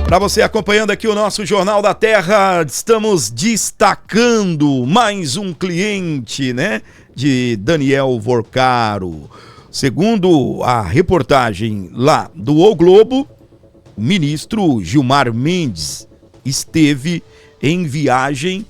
Para você acompanhando aqui o nosso Jornal da Terra, estamos destacando mais um cliente, né, de Daniel Vorcaro. Segundo a reportagem lá do O Globo, o ministro Gilmar Mendes esteve em viagem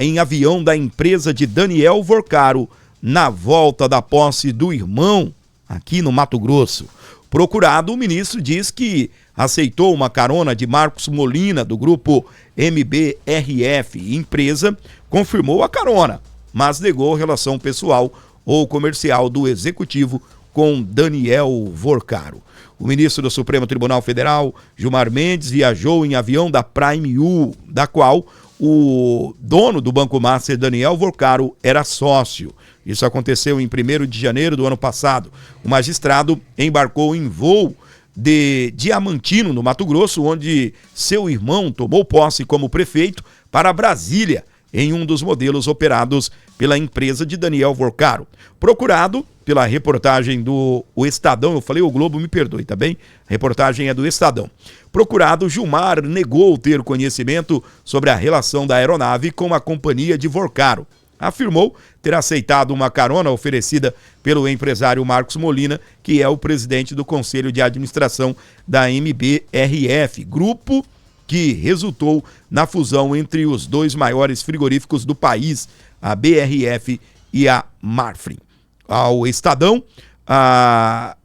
em avião da empresa de Daniel Vorcaro na volta da posse do irmão aqui no Mato Grosso. Procurado, o ministro diz que aceitou uma carona de Marcos Molina, do grupo MBRF. Empresa confirmou a carona, mas negou relação pessoal ou comercial do executivo com Daniel Vorcaro. O ministro do Supremo Tribunal Federal, Gilmar Mendes, viajou em avião da Prime U, da qual o dono do Banco Master, Daniel Vorcaro, era sócio. Isso aconteceu em 1º de janeiro do ano passado. O magistrado embarcou em voo de Diamantino, no Mato Grosso, onde seu irmão tomou posse como prefeito, para Brasília, em um dos modelos operados pela empresa de Daniel Vorcaro. Procurado pela reportagem do Estadão, eu falei o Globo, me perdoe, tá bem? A reportagem é do Estadão. Procurado, Gilmar negou ter conhecimento sobre a relação da aeronave com a companhia de Vorcaro. Afirmou ter aceitado uma carona oferecida pelo empresário Marcos Molina, que é o presidente do Conselho de Administração da MBRF, grupo que resultou na fusão entre os dois maiores frigoríficos do país, a BRF e a Marfrig. Ao Estadão, a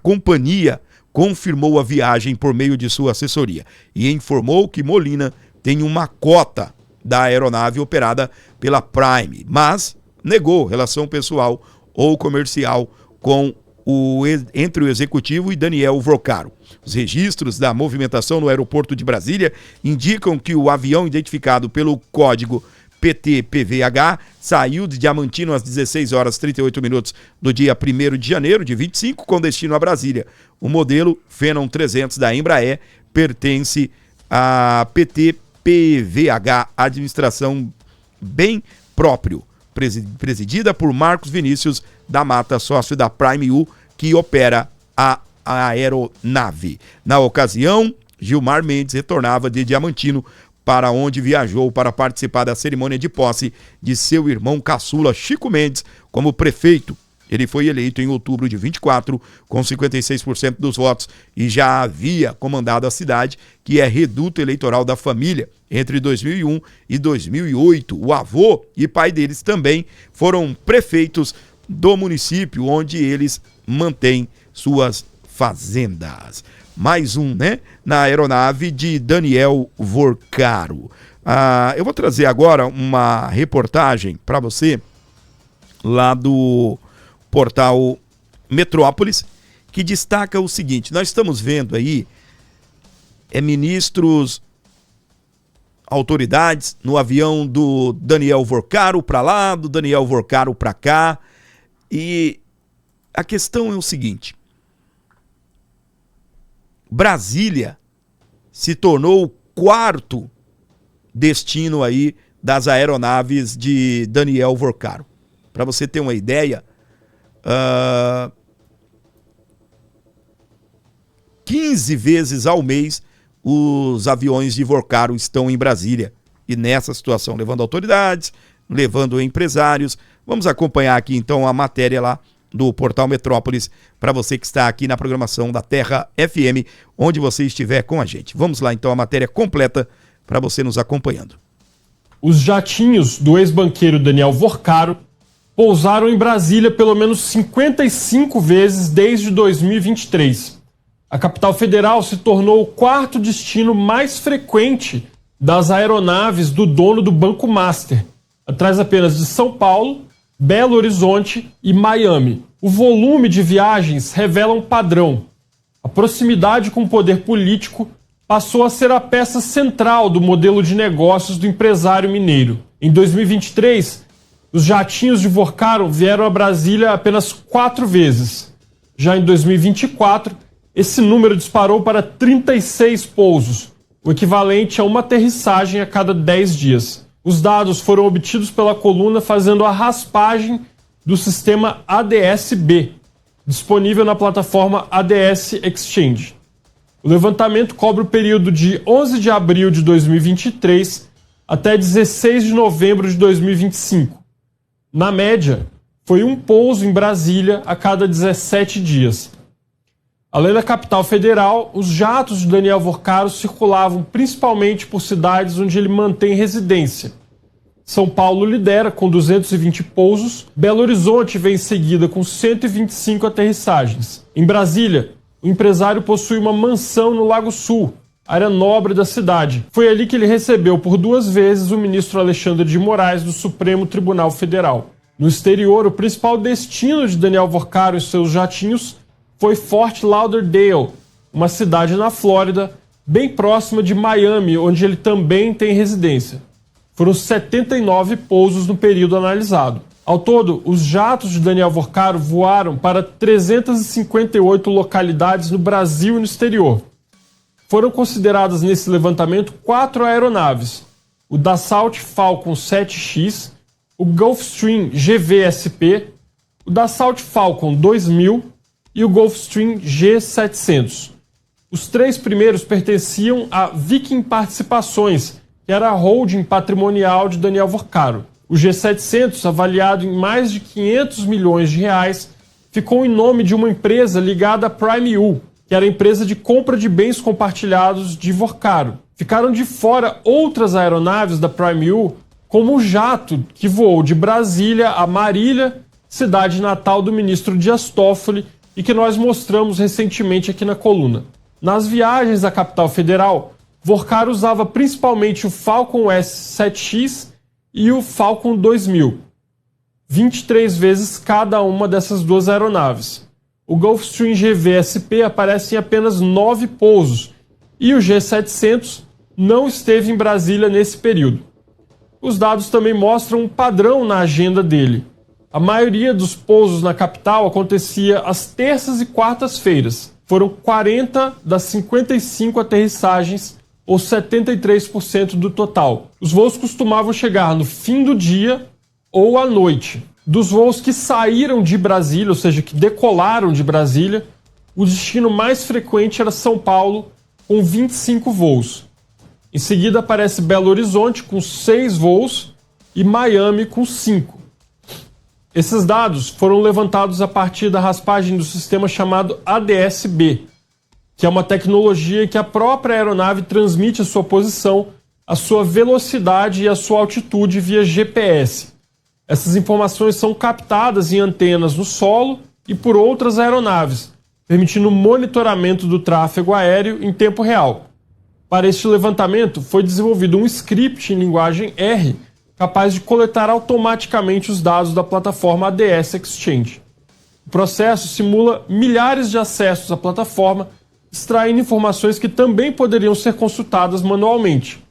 companhia confirmou a viagem por meio de sua assessoria e informou que Molina tem uma cota da aeronave operada pela Prime, mas negou relação pessoal ou comercial entre o executivo e Daniel Vorcaro. Os registros da movimentação no aeroporto de Brasília indicam que o avião identificado pelo código PT-PVH saiu de Diamantino às 16 horas 38 minutos do dia 1º de janeiro de 25 com destino a Brasília. O modelo Phenom 300 da Embraer pertence à PT-PVH, administração bem próprio, presidida por Marcos Vinícius da Mata, sócio da Prime U, que opera a aeronave. Na ocasião, Gilmar Mendes retornava de Diamantino, para onde viajou para participar da cerimônia de posse de seu irmão caçula Chico Mendes como prefeito. Ele foi eleito em outubro de 24, com 56% dos votos, e já havia comandado a cidade, que é reduto eleitoral da família, entre 2001 e 2008. O avô e pai deles também foram prefeitos do município, onde eles mantêm suas fazendas. Mais um, né? Na aeronave de Daniel Vorcaro. Eu vou trazer agora uma reportagem para você lá do portal Metrópolis, que destaca o seguinte: nós estamos vendo aí ministros, autoridades no avião do Daniel Vorcaro para lá, do Daniel Vorcaro para cá, e a questão é o seguinte: Brasília se tornou o quarto destino aí das aeronaves de Daniel Vorcaro. Para você ter uma ideia, 15 vezes ao mês os aviões de Vorcaro estão em Brasília. E nessa situação, levando autoridades, levando empresários. Vamos acompanhar aqui então a matéria lá do portal Metrópolis, para você que está aqui na programação da Terra FM, onde você estiver com a gente. Vamos lá então a matéria completa para você nos acompanhando. Os jatinhos do ex-banqueiro Daniel Vorcaro pousaram em Brasília pelo menos 55 vezes desde 2023. A capital federal se tornou o quarto destino mais frequente das aeronaves do dono do Banco Master, atrás apenas de São Paulo, Belo Horizonte e Miami. O volume de viagens revela um padrão. A proximidade com o poder político passou a ser a peça central do modelo de negócios do empresário mineiro. Em 2023, os jatinhos de Vorcaro vieram a Brasília apenas 4 vezes. Já em 2024, esse número disparou para 36 pousos, o equivalente a uma aterrissagem a cada 10 dias. Os dados foram obtidos pela coluna fazendo a raspagem do sistema ADS-B, disponível na plataforma ADS Exchange. O levantamento cobre o período de 11 de abril de 2023 até 16 de novembro de 2025. Na média, foi um pouso em Brasília a cada 17 dias. Além da capital federal, os jatos de Daniel Vorcaro circulavam principalmente por cidades onde ele mantém residência. São Paulo lidera com 220 pousos, Belo Horizonte vem em seguida com 125 aterrissagens. Em Brasília, o empresário possui uma mansão no Lago Sul, área nobre da cidade. Foi ali que ele recebeu por 2 vezes o ministro Alexandre de Moraes do Supremo Tribunal Federal. No exterior, o principal destino de Daniel Vorcaro e seus jatinhos foi Fort Lauderdale, uma cidade na Flórida, bem próxima de Miami, onde ele também tem residência. Foram 79 pousos no período analisado. Ao todo, os jatos de Daniel Vorcaro voaram para 358 localidades no Brasil e no exterior. Foram consideradas nesse levantamento 4 aeronaves: o Dassault Falcon 7X, o Gulfstream GVSP, o Dassault Falcon 2000 e o Gulfstream G700. Os 3 primeiros pertenciam à Viking Participações, que era a holding patrimonial de Daniel Vorcaro. O G700, avaliado em mais de 500 milhões de reais, ficou em nome de uma empresa ligada à Prime U, que era a empresa de compra de bens compartilhados de Vorcaro. Ficaram de fora outras aeronaves da Prime U, como o jato que voou de Brasília a Marília, cidade natal do ministro Dias Toffoli, e que nós mostramos recentemente aqui na coluna. Nas viagens à capital federal, Vorcaro usava principalmente o Falcon S7X e o Falcon 2000, 23 vezes cada uma dessas 2 aeronaves. O Gulfstream GVSP aparece em apenas 9 pousos e o G700 não esteve em Brasília nesse período. Os dados também mostram um padrão na agenda dele. A maioria dos pousos na capital acontecia às terças e quartas-feiras. Foram 40 das 55 aterrissagens, ou 73% do total. Os voos costumavam chegar no fim do dia ou à noite. Dos voos que saíram de Brasília, ou seja, que decolaram de Brasília, o destino mais frequente era São Paulo, com 25 voos. Em seguida aparece Belo Horizonte, com 6 voos, e Miami, com 5. Esses dados foram levantados a partir da raspagem do sistema chamado ADS-B, que é uma tecnologia em que a própria aeronave transmite a sua posição, a sua velocidade e a sua altitude via GPS. Essas informações são captadas em antenas no solo e por outras aeronaves, permitindo o monitoramento do tráfego aéreo em tempo real. Para este levantamento, foi desenvolvido um script em linguagem R, capaz de coletar automaticamente os dados da plataforma ADS Exchange. O processo simula milhares de acessos à plataforma, extraindo informações que também poderiam ser consultadas manualmente.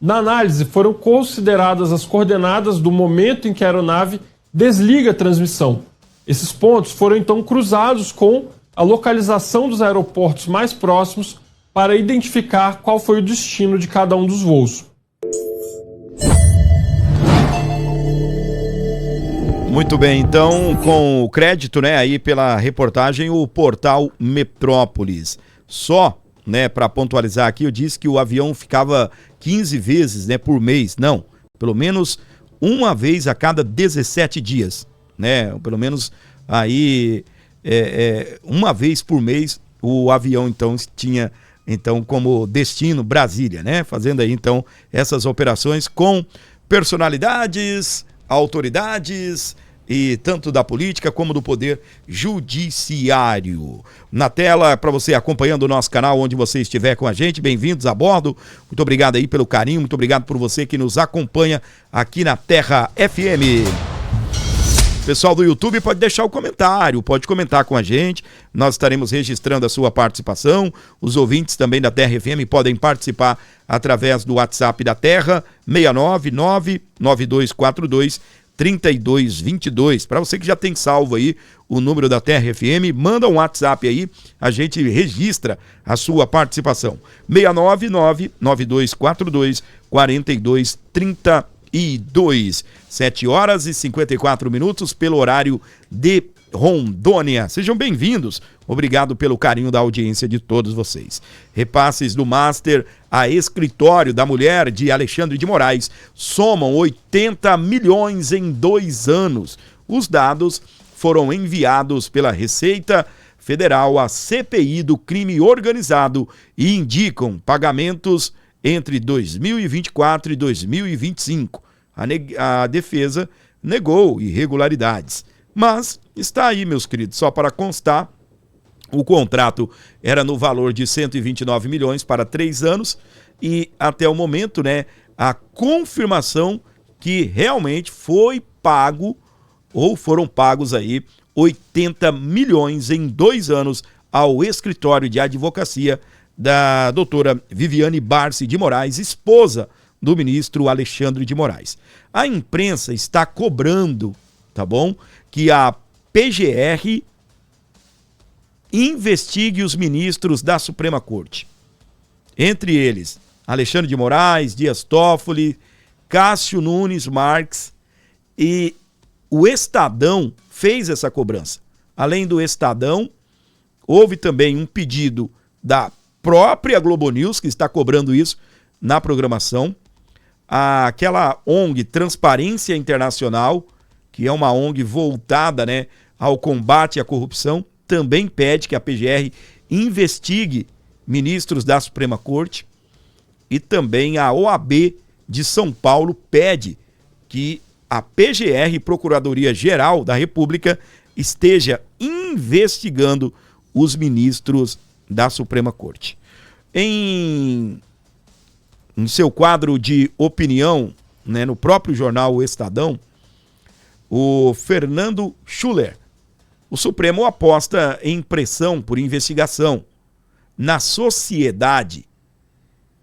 Na análise, foram consideradas as coordenadas do momento em que a aeronave desliga a transmissão. Esses pontos foram então cruzados com a localização dos aeroportos mais próximos para identificar qual foi o destino de cada um dos voos. Muito bem, então, com o crédito, né, aí pela reportagem, o portal Metrópolis. Só, né, para pontualizar aqui, eu disse que o avião ficava 15 vezes, né, por mês. Não, pelo menos uma vez a cada 17 dias, né, pelo menos aí uma vez por mês o avião então tinha então como destino Brasília, né, fazendo aí então essas operações com personalidades, autoridades e tanto da política como do poder judiciário. Na tela, para você acompanhando o nosso canal, onde você estiver com a gente, bem-vindos a bordo. Muito obrigado aí pelo carinho, muito obrigado por você que nos acompanha aqui na Terra FM. Pessoal do YouTube, pode deixar o comentário, pode comentar com a gente, nós estaremos registrando a sua participação. Os ouvintes também da Terra FM podem participar através do WhatsApp da Terra, 699-9242-3222. Para você que já tem salvo aí o número da Terra FM, manda um WhatsApp aí, a gente registra a sua participação. 699-9242-4232. 7 horas e 54 minutos pelo horário de Rondônia. Sejam bem-vindos. Obrigado pelo carinho da audiência de todos vocês. Repasses do Master a Escritório da Mulher de Alexandre de Moraes somam 80 milhões em 2 anos. Os dados foram enviados pela Receita Federal à CPI do crime organizado e indicam pagamentos entre 2024 e 2025. A defesa negou irregularidades. Mas está aí, meus queridos, só para constar, o contrato era no valor de 129 milhões para 3 anos e até o momento, né, a confirmação que realmente foi pago ou foram pagos aí 80 milhões em 2 anos ao escritório de advocacia da doutora Viviane Barsi de Moraes, esposa do ministro Alexandre de Moraes. A imprensa está cobrando, tá bom, que a PGR investigue os ministros da Suprema Corte. Entre eles, Alexandre de Moraes, Dias Toffoli, Cássio Nunes Marques, e o Estadão fez essa cobrança. Além do Estadão, houve também um pedido da própria Globo News, que está cobrando isso na programação. Aquela ONG Transparência Internacional, que é uma ONG voltada, né, ao combate à corrupção, também pede que a PGR investigue ministros da Suprema Corte. E também a OAB de São Paulo pede que a PGR, Procuradoria-Geral da República, esteja investigando os ministros da Suprema Corte. Em seu quadro de opinião, né, no próprio jornal O Estadão, o Fernando Schuller: o Supremo aposta em pressão por investigação. Na sociedade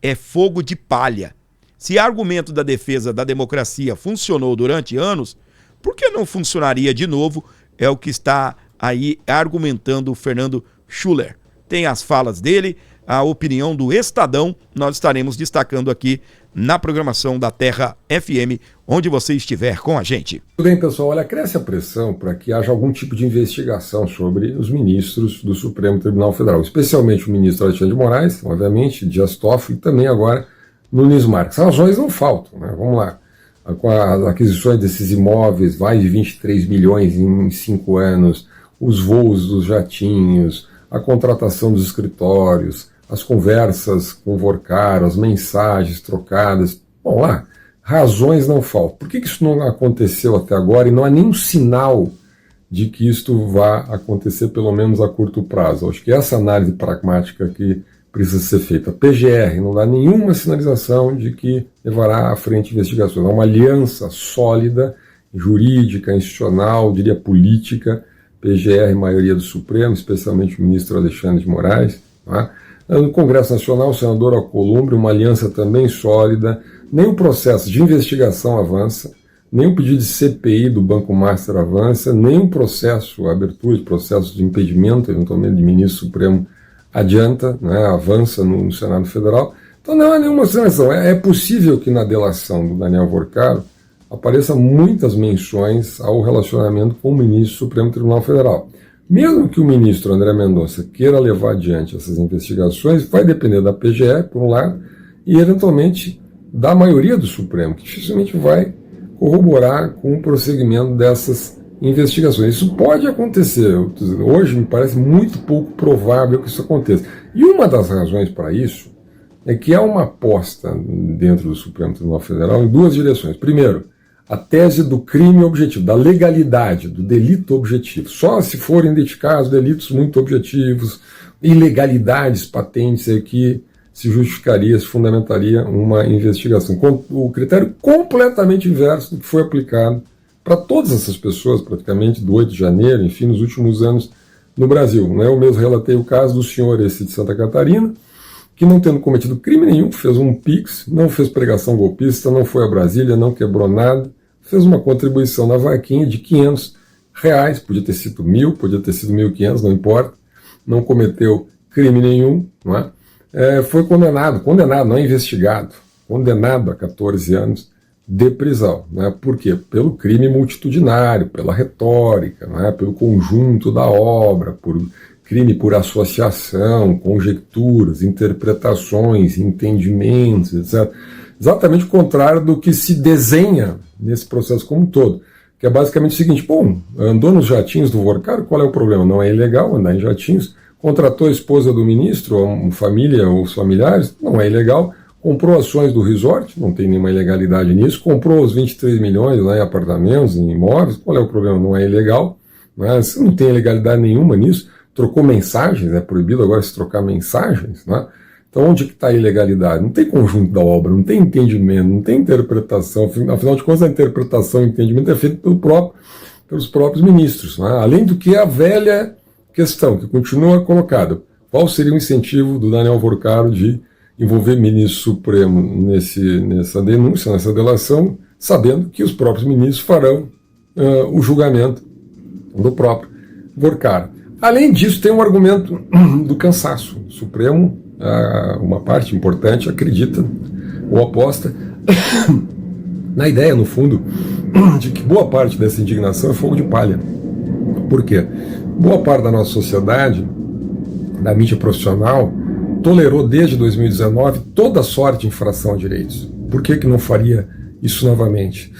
é fogo de palha. Se argumento da defesa da democracia funcionou durante anos, por que não funcionaria de novo? É o que está aí argumentando o Fernando Schuller. Tem as falas dele, a opinião do Estadão, nós estaremos destacando aqui na programação da Terra FM, onde você estiver com a gente. Tudo bem, pessoal? Olha, cresce a pressão para que haja algum tipo de investigação sobre os ministros do Supremo Tribunal Federal, especialmente o ministro Alexandre de Moraes, obviamente, Dias Toffoli e também agora Nunes Marques. Razões não faltam, né? Vamos lá. Com as aquisições desses imóveis, mais de 23 milhões em 5 anos, os voos dos jatinhos, a contratação dos escritórios, as conversas com o Vorcaro, as mensagens trocadas. Bom, lá, razões não faltam. Por que isso não aconteceu até agora e não há nenhum sinal de que isto vá acontecer, pelo menos a curto prazo? Acho que essa análise pragmática que precisa ser feita. A PGR não dá nenhuma sinalização de que levará à frente investigações. Há uma aliança sólida, jurídica, institucional, diria política, PGR, maioria do Supremo, especialmente o ministro Alexandre de Moraes. Tá? No Congresso Nacional, o senador Alcolumbre, uma aliança também sólida. Nem o processo de investigação avança, nem o pedido de CPI do Banco Master avança, nem o processo, a abertura de processo de impedimento, eventualmente, de ministro Supremo adianta, né, avança no Senado Federal. Então não há nenhuma sinalização. É possível que na delação do Daniel Vorcaro apareçam muitas menções ao relacionamento com o ministro do Supremo Tribunal Federal. Mesmo que o ministro André Mendonça queira levar adiante essas investigações, vai depender da PGR, por um lado, e eventualmente da maioria do Supremo, que dificilmente vai corroborar com o prosseguimento dessas investigações. Isso pode acontecer. Hoje me parece muito pouco provável que isso aconteça. E uma das razões para isso é que há uma aposta dentro do Supremo Tribunal Federal em 2 direções. Primeiro, a tese do crime objetivo, da legalidade, do delito objetivo. Só se forem identificados delitos muito objetivos, ilegalidades patentes, é que se justificaria, se fundamentaria uma investigação. O critério completamente inverso do que foi aplicado para todas essas pessoas, praticamente, do 8 de janeiro, enfim, nos últimos anos no Brasil. Né? Eu mesmo relatei o caso do senhor esse de Santa Catarina, que não tendo cometido crime nenhum, fez um PIX, não fez pregação golpista, não foi a Brasília, não quebrou nada, fez uma contribuição na vaquinha de R$500, podia ter sido 1.000, podia ter sido 1.500, não importa, não cometeu crime nenhum, não é? Foi condenado, não é investigado, condenado a 14 anos de prisão. Né? Por quê? Pelo crime multitudinário, pela retórica, né? Pelo conjunto da obra, por crime por associação, conjecturas, interpretações, entendimentos, etc. Exatamente o contrário do que se desenha nesse processo como um todo, que é basicamente o seguinte: bom, andou nos jatinhos do Vorcaro, qual é o problema? Não é ilegal andar em jatinhos. Contratou a esposa do ministro, ou família ou os familiares, não é ilegal. Comprou ações do resort, não tem nenhuma ilegalidade nisso. Comprou os 23 milhões lá em apartamentos, em imóveis, qual é o problema? Não é ilegal. Mas não tem ilegalidade nenhuma nisso. Trocou mensagens, é proibido agora se trocar mensagens, né? Então onde que está a ilegalidade? Não tem conjunto da obra, não tem entendimento, não tem interpretação. Afinal de contas, a interpretação e o entendimento é feito pelos próprios ministros, né? Além do que a velha questão que continua colocada: qual seria o incentivo do Daniel Vorcaro de envolver ministro supremo nessa denúncia, nessa delação, sabendo que os próprios ministros farão o julgamento do próprio Vorcaro. Além disso, tem um argumento do cansaço. O Supremo, uma parte importante, acredita ou aposta na ideia, no fundo, de que boa parte dessa indignação é fogo de palha. Por quê? Boa parte da nossa sociedade, da mídia profissional, tolerou desde 2019 toda sorte de infração a direitos. Por que não faria isso novamente?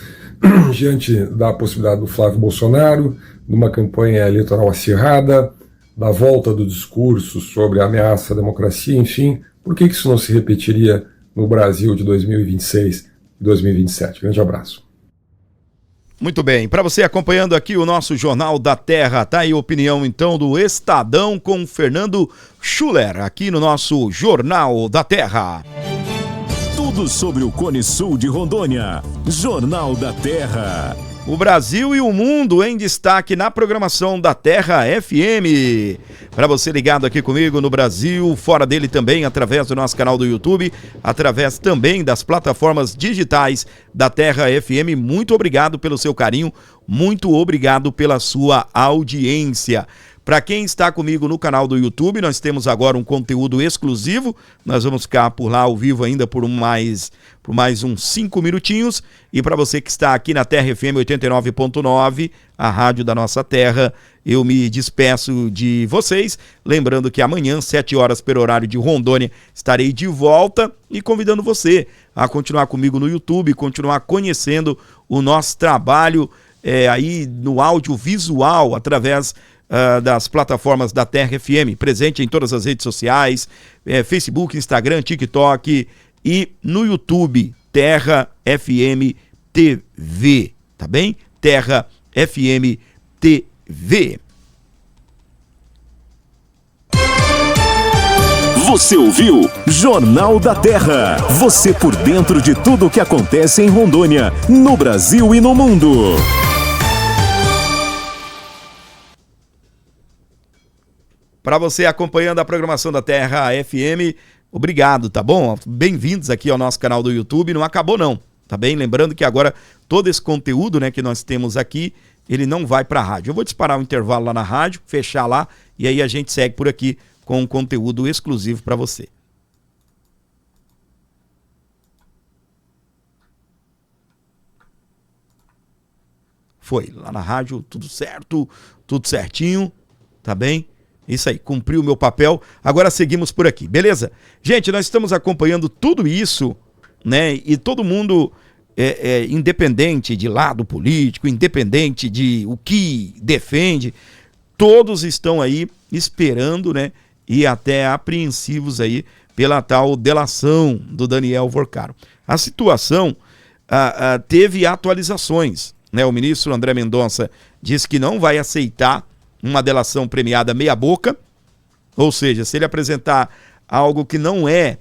Diante da possibilidade do Flávio Bolsonaro, de uma campanha eleitoral acirrada, da volta do discurso sobre a ameaça à democracia, enfim, por que isso não se repetiria no Brasil de 2026 e 2027? Grande abraço. Muito bem, para você acompanhando aqui o nosso Jornal da Terra, tá aí a opinião então do Estadão com Fernando Schuller, aqui no nosso Jornal da Terra. Tudo sobre o Cone Sul de Rondônia, Jornal da Terra. O Brasil e o mundo em destaque na programação da Terra FM. Para você ligado aqui comigo no Brasil, fora dele também, através do nosso canal do YouTube, através também das plataformas digitais da Terra FM. Muito obrigado pelo seu carinho, muito obrigado pela sua audiência. Para quem está comigo no canal do YouTube, nós temos agora um conteúdo exclusivo. Nós vamos ficar por lá ao vivo ainda por mais uns 5 minutinhos. E para você que está aqui na Terra FM 89.9, a rádio da nossa terra, eu me despeço de vocês. Lembrando que amanhã, 7 horas pelo horário de Rondônia, estarei de volta e convidando você a continuar comigo no YouTube, continuar conhecendo o nosso trabalho aí no audiovisual, através das plataformas da Terra FM, presente em todas as redes sociais, Facebook, Instagram, TikTok e no YouTube, Terra FM TV, tá bem? Terra FM TV. Você ouviu Jornal da Terra. Você por dentro de tudo o que acontece em Rondônia, no Brasil e no mundo. Para você acompanhando a programação da Terra FM, obrigado, tá bom? Bem-vindos aqui ao nosso canal do YouTube, não acabou não, tá bem? Lembrando que agora todo esse conteúdo, né, que nós temos aqui, ele não vai para a rádio. Eu vou disparar um intervalo lá na rádio, fechar lá, e aí a gente segue por aqui com um conteúdo exclusivo para você. Foi, lá na rádio, tudo certo, tudo certinho, tá bem? Isso aí, cumpri o meu papel. Agora seguimos por aqui, beleza? Gente, nós estamos acompanhando tudo isso, né? E todo mundo independente de lado político, independente de o que defende, todos estão aí esperando, né? E até apreensivos aí pela tal delação do Daniel Vorcaro. A situação teve atualizações, né? O ministro André Mendonça disse que não vai aceitar uma delação premiada meia boca, ou seja, se ele apresentar algo que não é,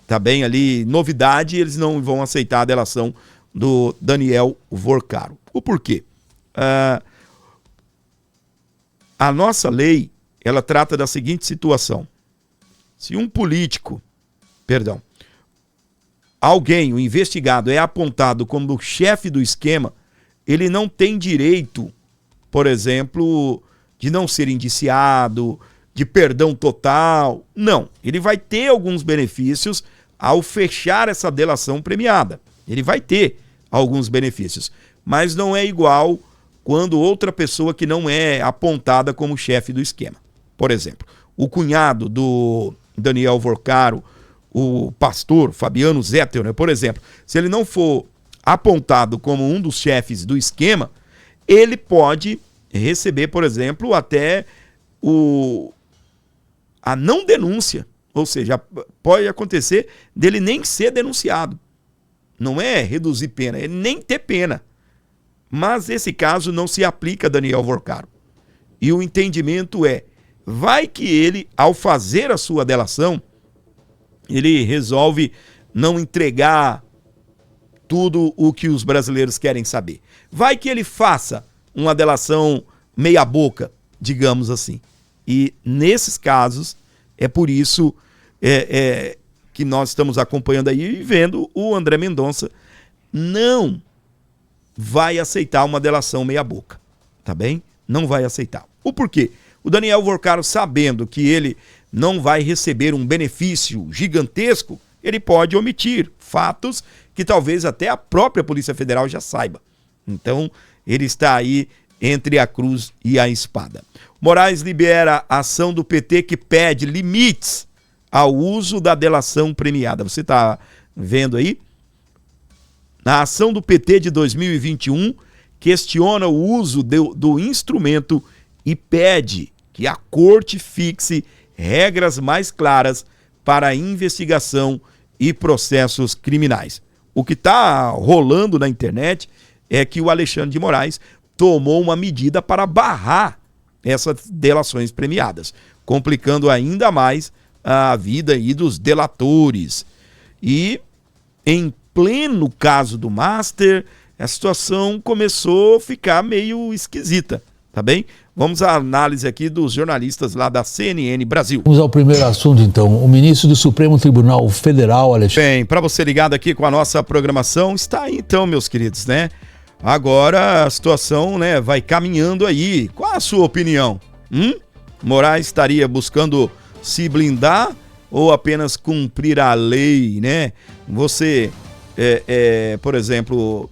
tá bem ali, novidade, eles não vão aceitar a delação do Daniel Vorcaro. O porquê? A nossa lei, ela trata da seguinte situação: se um político, alguém, o investigado, é apontado como chefe do esquema, ele não tem direito, por exemplo, de não ser indiciado, de perdão total. Não, ele vai ter alguns benefícios ao fechar essa delação premiada. Ele vai ter alguns benefícios, mas não é igual quando outra pessoa que não é apontada como chefe do esquema. por exemplo, o cunhado do Daniel Vorcaro, o pastor Fabiano Zettel, né, por exemplo, se ele não for apontado como um dos chefes do esquema, ele pode receber, por exemplo, até a não denúncia, ou seja, pode acontecer dele nem ser denunciado. Não é reduzir pena, é nem ter pena. Mas esse caso não se aplica a Daniel Vorcaro. E o entendimento é, vai que ele, ao fazer a sua delação, ele resolve não entregar tudo o que os brasileiros querem saber. Vai que ele faça uma delação meia boca, digamos assim. E nesses casos, é por isso que nós estamos acompanhando aí e vendo o André Mendonça não vai aceitar uma delação meia boca, tá bem? Não vai aceitar. O porquê? O Daniel Vorcaro, sabendo que ele não vai receber um benefício gigantesco, ele pode omitir fatos que talvez até a própria Polícia Federal já saiba. Então, ele está aí entre a cruz e a espada. Moraes libera a ação do PT que pede limites ao uso da delação premiada. Você está vendo aí? Na ação do PT de 2021, questiona o uso do instrumento e pede que a corte fixe regras mais claras para a investigação e processos criminais. O que está rolando na internet é que o Alexandre de Moraes tomou uma medida para barrar essas delações premiadas, complicando ainda mais a vida aí dos delatores. E em pleno caso do Master, a situação começou a ficar meio esquisita, tá bem? Vamos à análise aqui dos jornalistas lá da CNN Brasil. Vamos ao primeiro assunto, então. O ministro do Supremo Tribunal Federal, Alexandre... Bem, para você ligado aqui com a nossa programação, está aí então, meus queridos, né? Agora a situação, né, vai caminhando aí. Qual a sua opinião? Moraes estaria buscando se blindar ou apenas cumprir a lei, né? Você, por exemplo,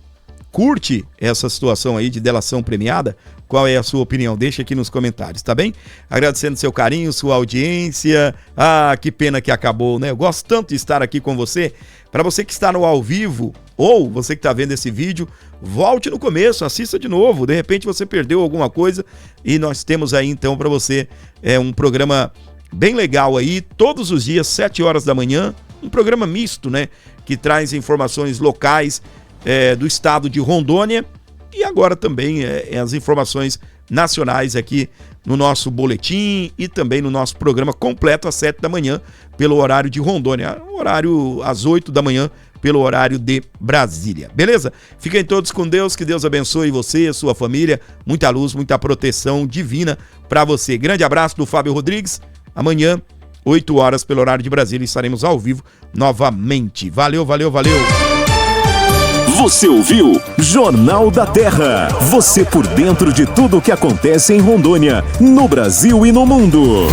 curte essa situação aí de delação premiada? Qual é a sua opinião? Deixa aqui nos comentários, tá bem? Agradecendo seu carinho, sua audiência. Ah, que pena que acabou, né? Eu gosto tanto de estar aqui com você. Para você que está no ao vivo ou você que está vendo esse vídeo, volte no começo, assista de novo. De repente você perdeu alguma coisa e nós temos aí então para você um programa bem legal aí, todos os dias, 7 horas da manhã. Um programa misto, né? Que traz informações locais do estado de Rondônia. E agora também as informações nacionais aqui no nosso boletim e também no nosso programa completo às 7 da manhã pelo horário de Rondônia, horário às 8 da manhã pelo horário de Brasília. Beleza? Fiquem todos com Deus, que Deus abençoe você, a sua família, muita luz, muita proteção divina para você. Grande abraço do Fábio Rodrigues. Amanhã, 8 horas pelo horário de Brasília, estaremos ao vivo novamente. Valeu, valeu, valeu! Você ouviu Jornal da Terra. Você por dentro de tudo o que acontece em Rondônia, no Brasil e no mundo.